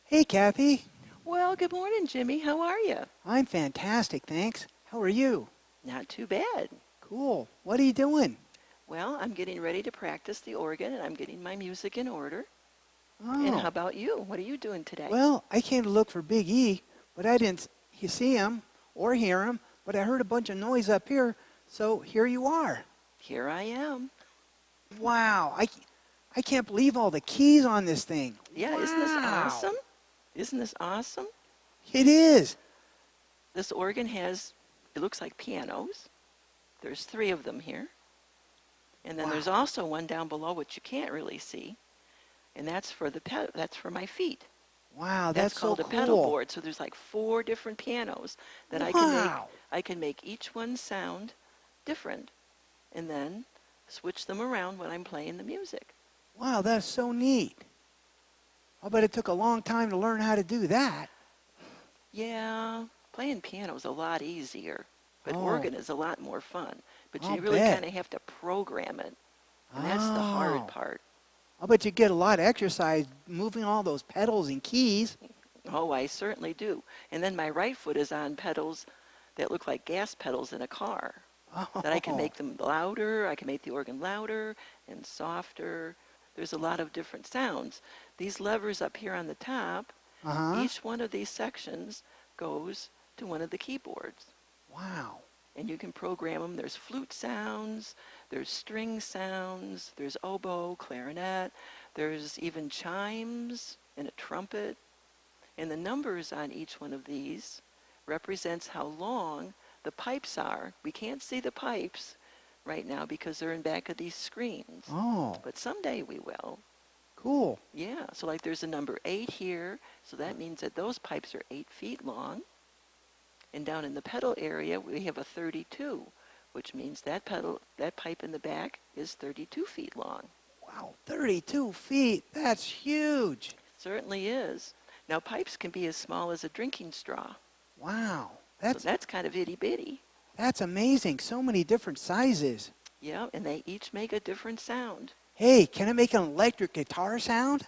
Hey, Kathy. Well, good morning, Jimmy. How are you? I'm fantastic, thanks. How are you? Not too bad. Cool. What are you doing? Well, I'm getting ready to practice the organ and I'm getting my music in order. And how Oh, about you? What are you doing today? well, I came to look for Big E, but I didn't see him or hear him, but I heard a bunch of noise up here, so here you are. Here I am. Wow, I can't believe all the keys on this thing. Yeah, isn't this Wow, awesome? Isn't this awesome? it is. This organ has, it looks like pianos. There's three of them here. And then there's Wow, also one down below which you can't really see. And that's for my feet. wow, That's that's so called a pedal cool. board. So there's like four different pianos that I can make. Wow, I can make each one sound different and then switch them around when I'm playing the music. wow, that's so neat. I bet it took a long time to learn how to do that. Yeah, playing piano is a lot easier, but Oh, organ is a lot more fun. But I'll you really bet. kind of have to program it, and that's the hard Oh. part. I bet you get a lot of exercise moving all those pedals and keys. Oh, I certainly do. And then my right foot is on pedals that look like gas pedals in a car. That I can Oh, make them louder, I can make the organ louder and softer. There's a lot of different sounds. These levers up here on the top, uh-huh. each one of these sections goes to one of the keyboards. Wow. And you can program them. There's flute sounds, there's string sounds, there's oboe, clarinet, there's even chimes and a trumpet. And the numbers on each one of these represents how long the pipes are. We can't see the pipes right now because they're in back of these screens. Oh, But someday we will. cool. Yeah, so like there's a number 8 here, so that means that those pipes are 8 feet long. And down in the pedal area, we have a 32, which means that pipe in the back is 32 feet long. Wow, 32 feet. That's huge. It certainly is. Now, pipes can be as small as a drinking straw, Wow. so That's that's kind of itty bitty. that's amazing. So many different sizes. Yeah, and they each make a different sound. Hey, can it make an electric guitar sound?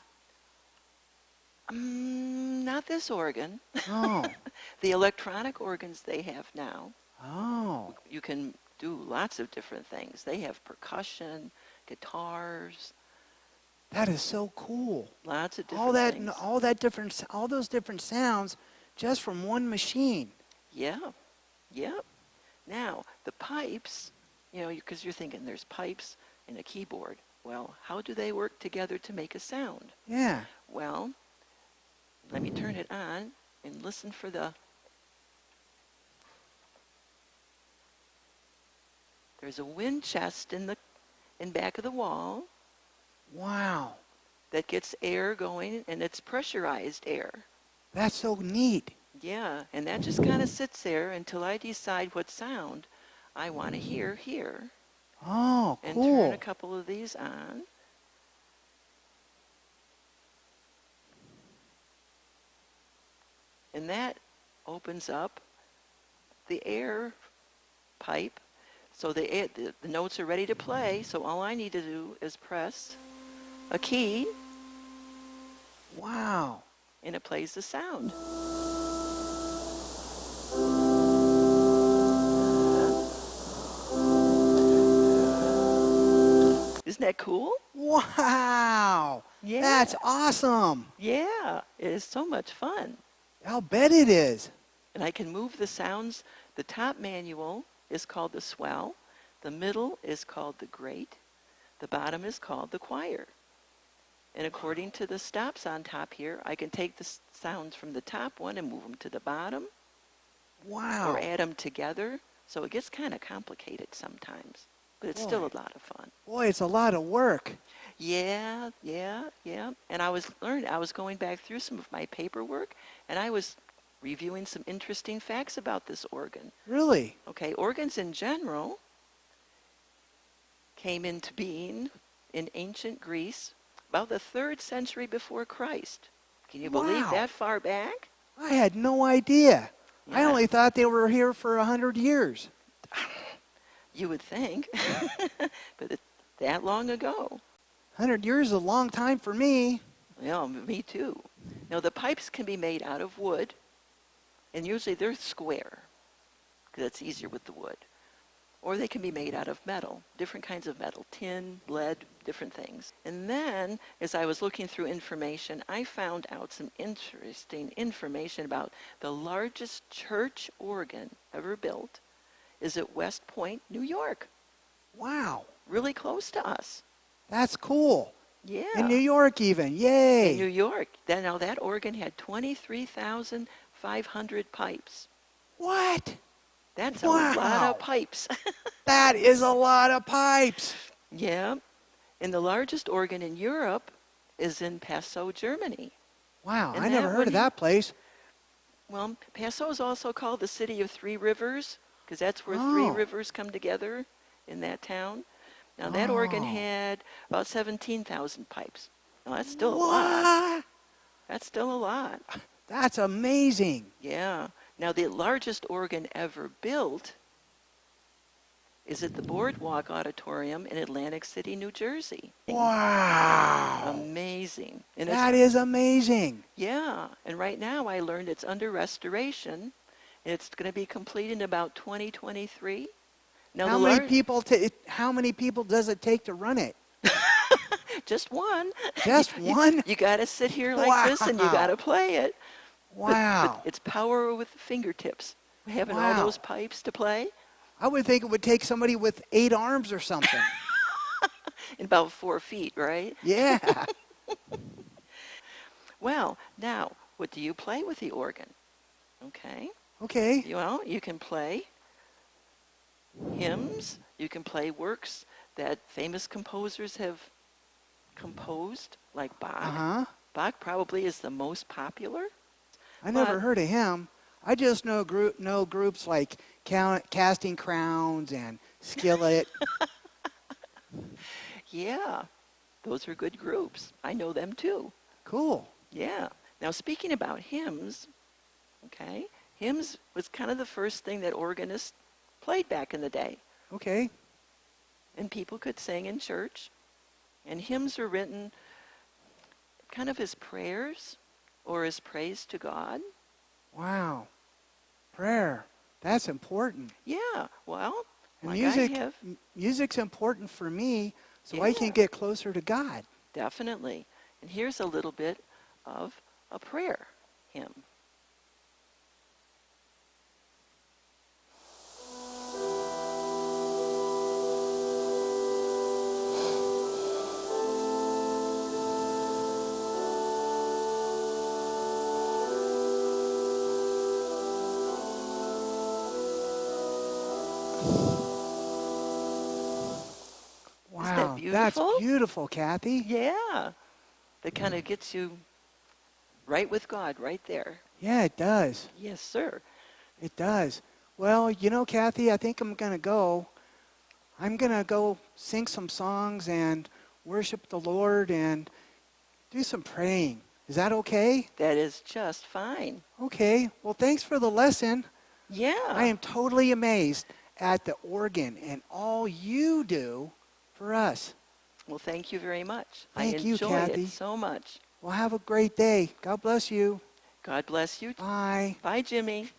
Not this organ. Oh. The electronic organs they have now, Oh. you can do lots of different things. They have percussion, guitars, That is so cool. lots of All different that things. all those different sounds just from one machine. Yeah, yeah. Now, the pipes, because you're thinking there's pipes and a keyboard. Well, how do they work together to make a sound? Yeah. Well, let me turn it on and listen for there's a wind chest in back of the wall Wow. that gets air going, and it's pressurized air. That's so neat. Yeah, and that just kind of sits there until I decide what sound I want to hear here. Oh, And turn a cool. couple of these on. And that opens up the air pipe. So the notes are ready to play. So all I need to do is press a key Wow. and it plays the sound. Isn't that cool? Wow. Yeah. That's awesome. Yeah. It is so much fun. I'll bet it is. And I can move the sounds. The top manual is called the swell. The middle is called the grate. The bottom is called the choir. And according to the stops on top here, I can take the sounds from the top one and move them to the bottom or Wow. add them together. So it gets kind of complicated sometimes, but it's still Boy. a lot of fun. Boy, it's a lot of work. Yeah, yeah, yeah. And I was going back through some of my paperwork and I was reviewing some interesting facts about this organ. Really? Okay, organs in general came into being in ancient Greece about the 3rd century before Christ. Can you believe Wow. that far back? I had no idea. I Yeah, only thought they were here for 100 years. you would think, but that long ago. 100 years is a long time for me. Yeah, me too. Now the pipes can be made out of wood, and usually they're square, because it's easier with the wood. Or they can be made out of metal, different kinds of metal, tin, lead, different things. And then, as I was looking through information, I found out some interesting information about the largest church organ ever built is at West Point, New York. Wow. Really close to us. That's cool. Yeah. In New York even. Yay. In New York. Now that organ had 23,500 pipes. What? That's Wow. a lot of pipes. That is a lot of pipes. Yeah. And the largest organ in Europe is in Passau, Germany. Wow, And I never that heard of one- that place. Well, Passau is also called the city of three rivers, because that's where three Oh. rivers come together in that town. Now that organ Oh. had about 17,000 pipes. Now that's still a lot. What? That's still a lot. That's amazing. Yeah. Now the largest organ ever built is at the Boardwalk Auditorium in Atlantic City, New Jersey. Wow. Amazing. And That is amazing. yeah, and right now I learned it's under restoration. And it's going to be complete in about 2023. Now How many people does it take to run it? Just one. Just one? You got to sit here like this and you Wow. got to play it. Wow. But it's power with the fingertips. Having all Wow. those pipes to play I would think it would take somebody with 8 arms or something. in about 4 feet, right? Yeah. Well, now, what do you play with the organ? Okay. Okay. Well, you can play hymns. You can play works that famous composers have composed, like Bach. Uh-huh. Bach probably is the most popular. I never But- heard of him. I just know groups like Casting Crowns and Skillet. Yeah, those are good groups. I know them too. Cool. Yeah. Now, speaking about hymns, okay, hymns was kind of the first thing that organists played back in the day. Okay. And people could sing in church. And hymns are written kind of as prayers or as praise to God. Wow. Prayer. That's important. Yeah, well, And like music, I have, music's important for me so I can Yeah. get closer to God. definitely. And here's a little bit of a prayer hymn. Wow. That's beautiful? beautiful, Kathy. Yeah, that kind of gets you right with God right there. Yeah, it does. Yes, sir. It does. Well, you know, Kathy, I think I'm going to go. I'm going to go sing some songs and worship the Lord and do some praying. Is that okay? That is just fine. Okay. Well, thanks for the lesson. Yeah. I am totally amazed at the organ and all you do for us. Well, thank you very much. Thank I you, enjoyed Kathy. it so much. Well, have a great day. God bless you. God bless you. Bye. Bye, Jimmy.